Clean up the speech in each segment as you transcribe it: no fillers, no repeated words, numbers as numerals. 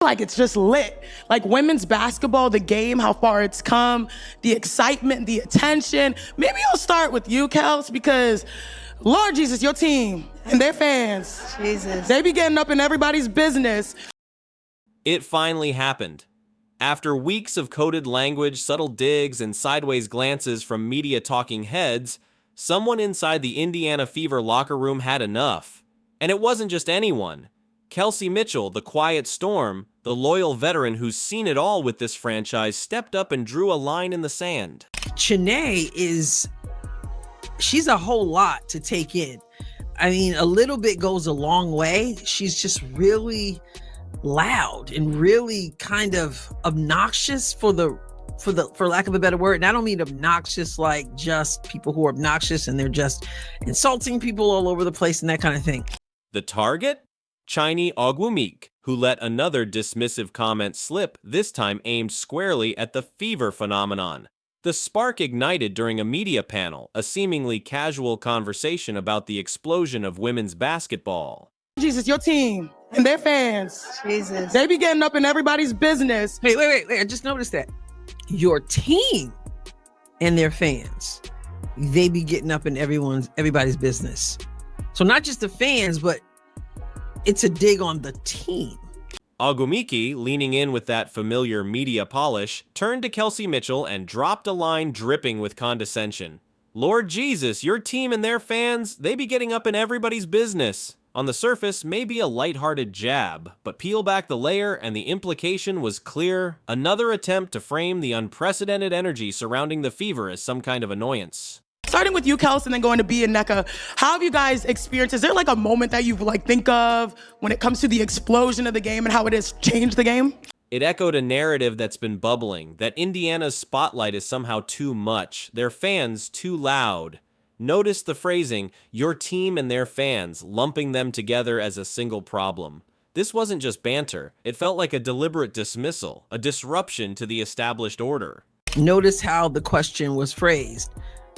Like it's just lit. Like women's basketball, the game, how far it's come, the excitement, the attention. Maybe I'll start with you, Kels, because Lord Jesus, your team and their fans, Jesus, they be getting up in everybody's business. It finally happened. After weeks of coded language, subtle digs, and sideways glances from media talking heads, someone inside the Indiana Fever locker room had enough. And it wasn't just anyone. Kelsey Mitchell, the quiet storm, the loyal veteran who's seen it all with this franchise, stepped up and drew a line in the sand. Chanae she's a whole lot to take in. I mean, a little bit goes a long way. She's just really loud and really kind of obnoxious for lack of a better word. And I don't mean obnoxious like just people who are obnoxious and they're just insulting people all over the place and that kind of thing. The target? Chiney Ogwumike, who let another dismissive comment slip, this time aimed squarely at the Fever phenomenon. The spark ignited during a media panel, a seemingly casual conversation about the explosion of women's basketball. Jesus, your team and their fans, Jesus, they be getting up in everybody's business. Wait, I just noticed that. Your team and their fans, they be getting up in everybody's business. So not just the fans, but it's a dig on the team. Ogwumike, leaning in with that familiar media polish, turned to Kelsey Mitchell and dropped a line dripping with condescension. Lord Jesus, your team and their fans, they be getting up in everybody's business. On the surface, maybe a lighthearted jab, but peel back the layer and the implication was clear. Another attempt to frame the unprecedented energy surrounding the Fever as some kind of annoyance. Starting with you, Kelsey, and then going to B and NECA, how have you guys experienced? Is there like a moment that you think of when it comes to the explosion of the game and how it has changed the game? It echoed a narrative that's been bubbling, that Indiana's spotlight is somehow too much, their fans too loud. Notice the phrasing, your team and their fans, lumping them together as a single problem. This wasn't just banter. It felt like a deliberate dismissal, a disruption to the established order. Notice how the question was phrased.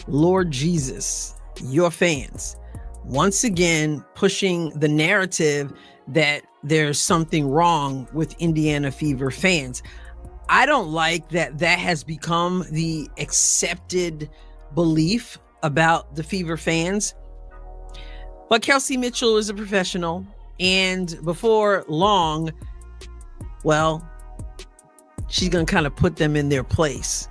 Lord Jesus, your fans. Once again, pushing the narrative that there's something wrong with Indiana Fever fans. I don't like that has become the accepted belief about the Fever fans. But Kelsey Mitchell is a professional, and before long, well, she's gonna kind of put them in their place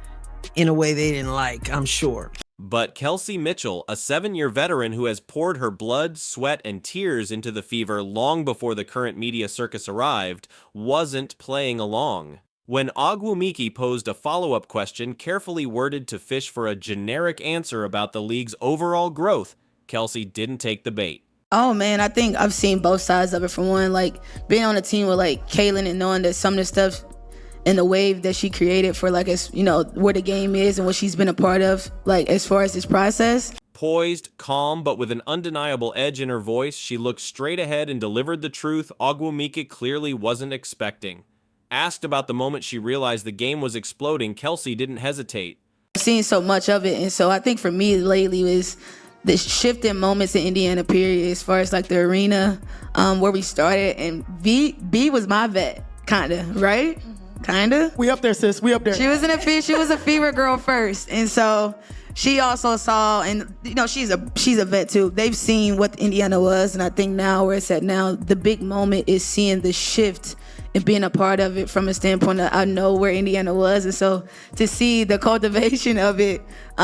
in a way they didn't like, I'm sure. But Kelsey Mitchell, a 7-year veteran who has poured her blood, sweat, and tears into the Fever long before the current media circus arrived, wasn't playing along. When Ogwumike posed a follow-up question carefully worded to fish for a generic answer about the league's overall growth, Kelsey didn't take the bait. Oh man, I think I've seen both sides of it. For one, like being on a team with like Kaylin and knowing that some of the stuff and the wave that she created for like, as you know, where the game is and what she's been a part of, like as far as this process. Poised, calm, but with an undeniable edge in her voice, she looked straight ahead and delivered the truth Ogwumike clearly wasn't expecting. Asked about the moment she realized the game was exploding, Kelsey didn't hesitate. I've seen so much of it, and so I think for me lately was the shift in moments in Indiana, period, as far as like the arena where we started. And B was my vet, kind of, right? Kind of. We up there, sis. We up there. She was a Fever girl first, and so she also saw, and you know, she's a vet too. They've seen what Indiana was, and I think now where it's at now, the big moment is seeing the shift and being a part of it from a standpoint that I know where Indiana was, and so to see the cultivation of it,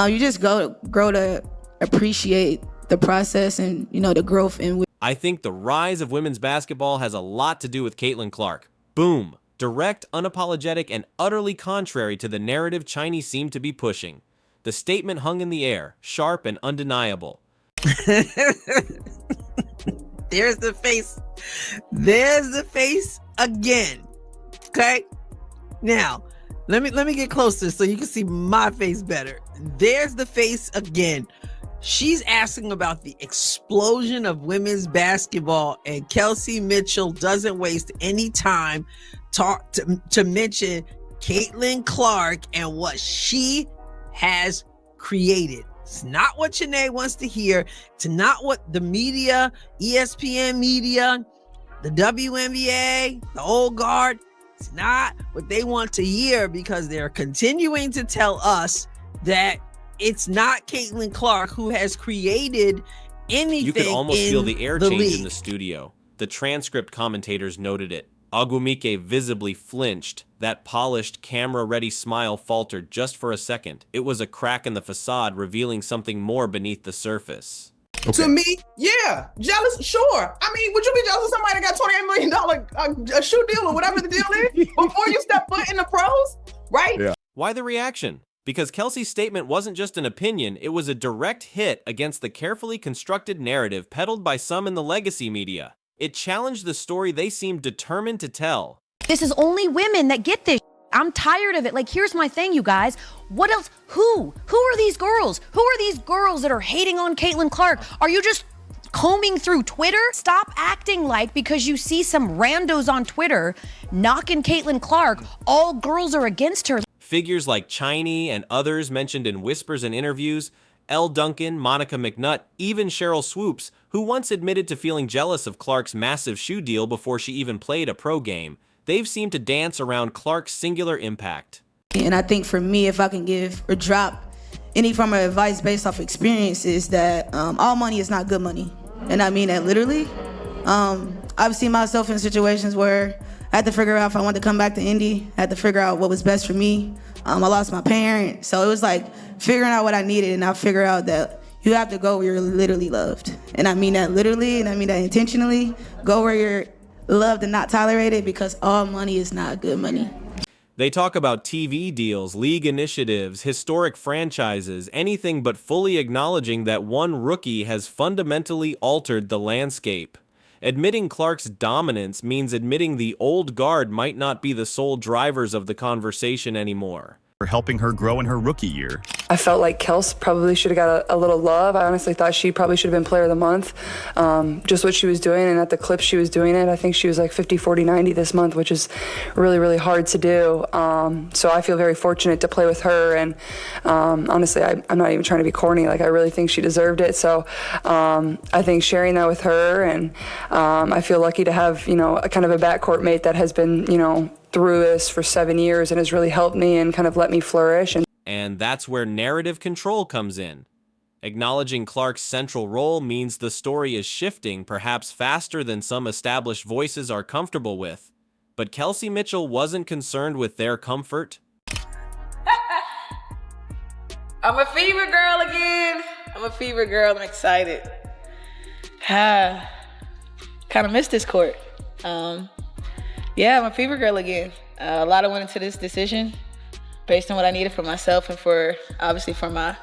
you just grow to appreciate the process and you know the growth. And I think the rise of women's basketball has a lot to do with Caitlin Clark. Boom. Direct, unapologetic, and utterly contrary to the narrative Chinese seemed to be pushing. The statement hung in the air, sharp and undeniable. There's the face. There's the face again. Okay? Now, let me get closer so you can see my face better. There's the face again. She's asking about the explosion of women's basketball, and Kelsey Mitchell doesn't waste any time to mention Caitlin Clark and what she has created. It's not what Chanae wants to hear. It's not what the media, ESPN media, the WNBA, the old guard, It's not what they want to hear, because they're continuing to tell us that it's not Caitlin Clark who has created anything. You could almost feel the air change league in the studio. The transcript commentators noted it. Agumike visibly flinched. That polished, camera-ready smile faltered just for a second. It was a crack in the facade, revealing something more beneath the surface. Okay. To me, yeah, jealous, sure. I mean, would you be jealous of somebody that got $28 million a shoe deal or whatever the deal is before you step foot in the pros, right? Yeah. Why the reaction? Because Kelsey's statement wasn't just an opinion, it was a direct hit against the carefully constructed narrative peddled by some in the legacy media. It challenged the story they seemed determined to tell. This is only women that get this. I'm tired of it. Like, here's my thing, you guys. What else? Who are these girls? Who are these girls that are hating on Caitlin Clark? Are you just combing through Twitter? Stop acting like because you see some randos on Twitter knocking Caitlin Clark, all girls are against her. Figures like Chiney and others mentioned in whispers and interviews, Elle Duncan, Monica McNutt, even Cheryl Swoops, who once admitted to feeling jealous of Clark's massive shoe deal before she even played a pro game, they've seemed to dance around Clark's singular impact. And I think for me, if I can give or drop any form of advice based off experience, is that all money is not good money. And I mean that literally. I've seen myself in situations where I had to figure out if I wanted to come back to Indy. I had to figure out what was best for me. I lost my parent. So it was like figuring out what I needed, and I figured out that you have to go where you're literally loved. And I mean that literally, and I mean that intentionally. Go where you're loved and not tolerated, because all money is not good money. They talk about TV deals, league initiatives, historic franchises, anything but fully acknowledging that one rookie has fundamentally altered the landscape. Admitting Clark's dominance means admitting the old guard might not be the sole drivers of the conversation anymore. For helping her grow in her rookie year. I felt like Kels probably should have got a little love. I honestly thought she probably should have been player of the month. Just what she was doing, and at the clip she was doing it, I think she was like 50, 40, 90 this month, which is really, really hard to do. So I feel very fortunate to play with her, and honestly, I'm not even trying to be corny. Like, I really think she deserved it. So I think sharing that with her, and I feel lucky to have, a kind of a backcourt mate that has been, through this for 7 years and has really helped me and kind of let me flourish. And that's where narrative control comes in. Acknowledging Clark's central role means the story is shifting, perhaps faster than some established voices are comfortable with. But Kelsey Mitchell wasn't concerned with their comfort. I'm a fever girl again. I'm a fever girl. I'm excited. Kind of missed this court. Yeah, I'm a fever girl again. A lot of went into this decision based on what I needed for myself and for, obviously, for my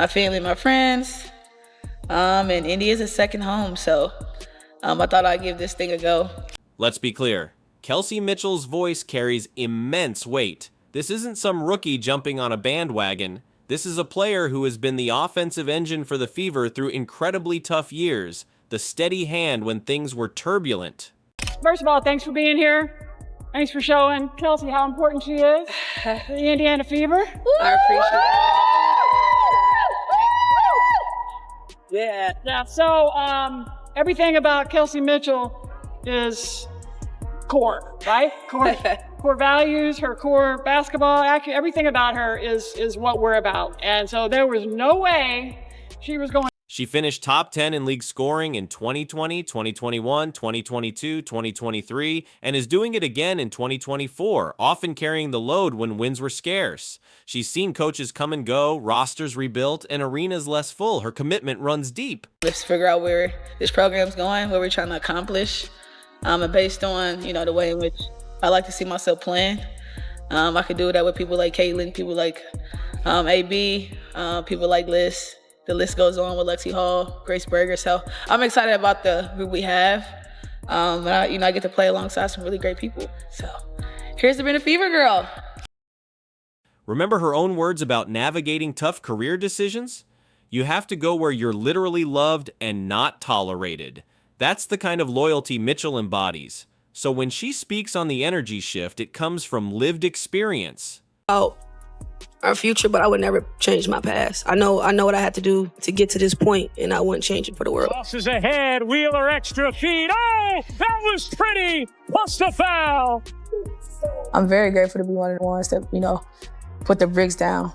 family, my friends. And Indy is a second home, so I thought I'd give this thing a go. Let's be clear. Kelsey Mitchell's voice carries immense weight. This isn't some rookie jumping on a bandwagon. This is a player who has been the offensive engine for the Fever through incredibly tough years, the steady hand when things were turbulent. First of all, thanks for being here. Thanks for showing Kelsey how important she is to the Indiana Fever. I appreciate it. Yeah. So everything about Kelsey Mitchell is core, right? Core values, her core basketball, everything about her is what we're about. And so there was no way she was going. She finished top 10 in league scoring in 2020, 2021, 2022, 2023, and is doing it again in 2024, often carrying the load when wins were scarce. She's seen coaches come and go, rosters rebuilt, and arenas less full. Her commitment runs deep. Let's figure out where this program's going, what we're trying to accomplish. And based on, the way in which I like to see myself playing, I could do that with people like Caitlin, people like AB, people like Liz. The list goes on with Lexi Hall, Grace Berger. So I'm excited about the group we have. I get to play alongside some really great people. So here's to being a Fever girl. Remember her own words about navigating tough career decisions? You have to go where you're literally loved and not tolerated. That's the kind of loyalty Mitchell embodies. So when she speaks on the energy shift, it comes from lived experience. Oh. Our future, but I would never change my past. I know what I had to do to get to this point, and I wouldn't change it for the world. Tosses ahead, Wheeler extra feed. Oh, that was pretty. Plus the foul. I'm very grateful to be one of the ones that, put the bricks down.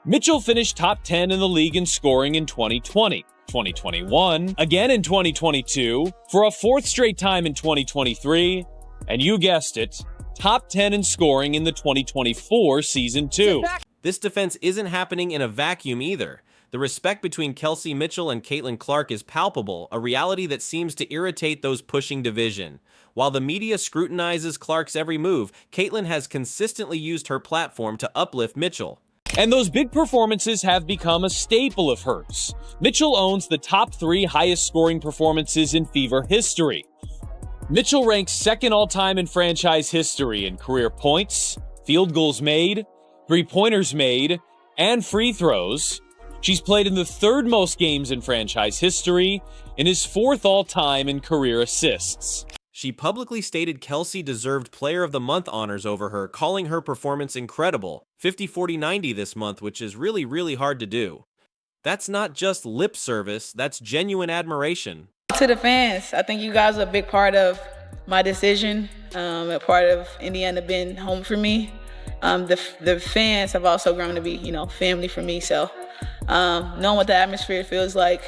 Mitchell finished top 10 in the league in scoring in 2020, 2021, again in 2022, for a fourth straight time in 2023, and you guessed it, top 10 in scoring in the 2024 season 2. This defense isn't happening in a vacuum either. The respect between Kelsey Mitchell and Caitlin Clark is palpable, a reality that seems to irritate those pushing division. While the media scrutinizes Clark's every move, Caitlin has consistently used her platform to uplift Mitchell. And those big performances have become a staple of hers. Mitchell owns the top 3 highest scoring performances in Fever history. Mitchell ranks second all-time in franchise history in career points, field goals made, three-pointers made, and free throws. She's played in the 3rd most games in franchise history and is 4th all-time in career assists. She publicly stated Kelsey deserved Player of the Month honors over her, calling her performance incredible. 50-40-90 this month, which is really hard to do. That's not just lip service, that's genuine admiration. To the fans, I think you guys are a big part of my decision, a part of Indiana being home for me. The fans have also grown to be, family for me. So knowing what the atmosphere feels like,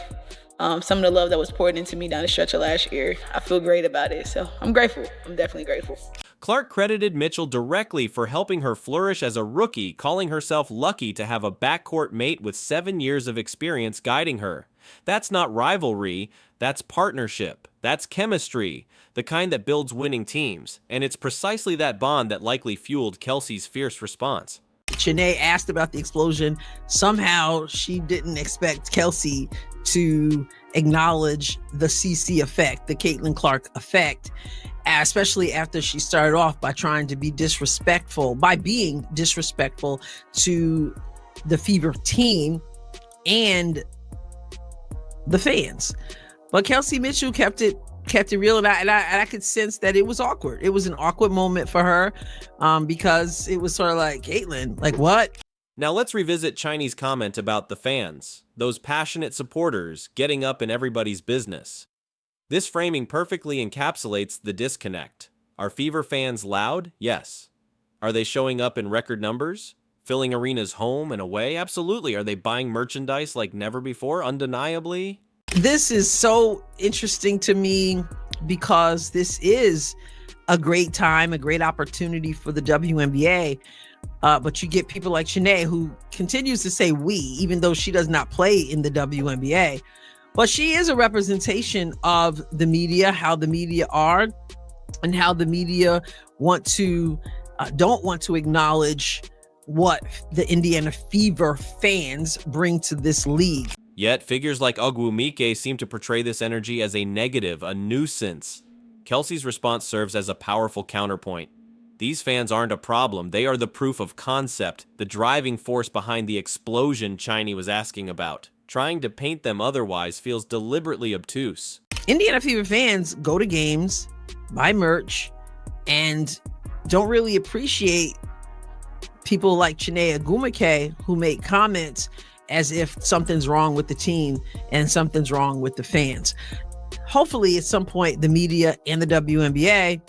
some of the love that was poured into me down the stretch of last year, I feel great about it. So I'm grateful. I'm definitely grateful. Clark credited Mitchell directly for helping her flourish as a rookie, calling herself lucky to have a backcourt mate with 7 years of experience guiding her. That's not rivalry, that's partnership, that's chemistry, the kind that builds winning teams, and it's precisely that bond that likely fueled Kelsey's fierce response. Chanae asked about the explosion. Somehow she didn't expect Kelsey to acknowledge the CC effect, the Caitlin Clark effect, especially after she started off by trying to be disrespectful, by being disrespectful to the Fever team and the fans. But Kelsey Mitchell kept it real, and I could sense that it was awkward. It was an awkward moment for her because it was sort of like, Caitlin, like what? Now let's revisit Chinese comment about the fans, those passionate supporters getting up in everybody's business. This framing perfectly encapsulates the disconnect. Are Fever fans loud? Yes. Are they showing up in record numbers? Filling arenas home and away? Absolutely. Are they buying merchandise like never before? Undeniably. This is so interesting to me because this is a great time, a great opportunity for the WNBA. But you get people like Chanae who continues to say we, even though she does not play in the WNBA. But she is a representation of the media, how the media are, and how the media don't want to acknowledge what the Indiana Fever fans bring to this league. Yet, figures like Ogwumike seem to portray this energy as a negative, a nuisance. Kelsey's response serves as a powerful counterpoint. These fans aren't a problem, they are the proof of concept, the driving force behind the explosion Chiney was asking about. Trying to paint them otherwise feels deliberately obtuse. Indiana Fever fans go to games, buy merch, and don't really appreciate people like Chiney Ogwumike who make comments as if something's wrong with the team and something's wrong with the fans. Hopefully at some point the media and the WNBA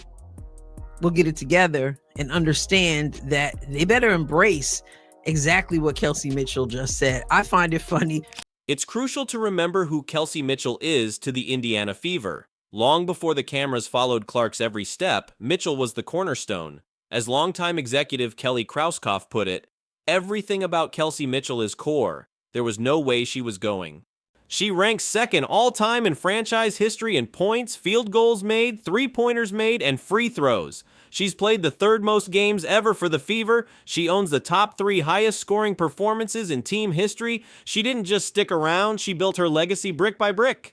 will get it together and understand that they better embrace exactly what Kelsey Mitchell just said. I find it funny. It's crucial to remember who Kelsey Mitchell is to the Indiana Fever. Long before the cameras followed Clark's every step, Mitchell was the cornerstone. As longtime executive Kelly Krauskopf put it, everything about Kelsey Mitchell is core. There was no way she was going. She ranks second all-time in franchise history in points, field goals made, three-pointers made, and free throws. She's played the 3rd most games ever for the Fever. She owns the top 3 highest scoring performances in team history. She didn't just stick around, she built her legacy brick by brick.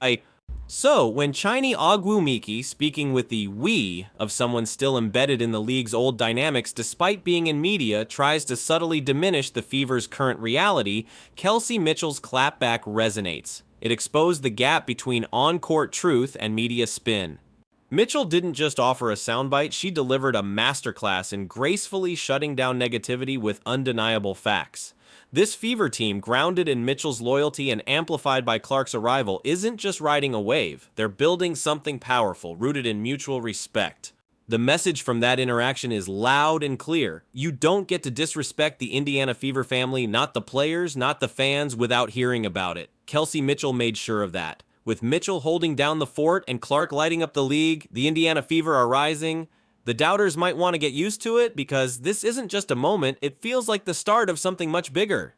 So, when Chiney Ogwumike, speaking with the we of someone still embedded in the league's old dynamics despite being in media, tries to subtly diminish the Fever's current reality, Kelsey Mitchell's clapback resonates. It exposed the gap between on-court truth and media spin. Mitchell didn't just offer a soundbite, she delivered a masterclass in gracefully shutting down negativity with undeniable facts. This Fever team, grounded in Mitchell's loyalty and amplified by Clark's arrival, isn't just riding a wave. They're building something powerful, rooted in mutual respect. The message from that interaction is loud and clear. You don't get to disrespect the Indiana Fever family, not the players, not the fans, without hearing about it. Kelsey Mitchell made sure of that. With Mitchell holding down the fort and Clark lighting up the league, the Indiana Fever are rising. The doubters might want to get used to it because this isn't just a moment, it feels like the start of something much bigger.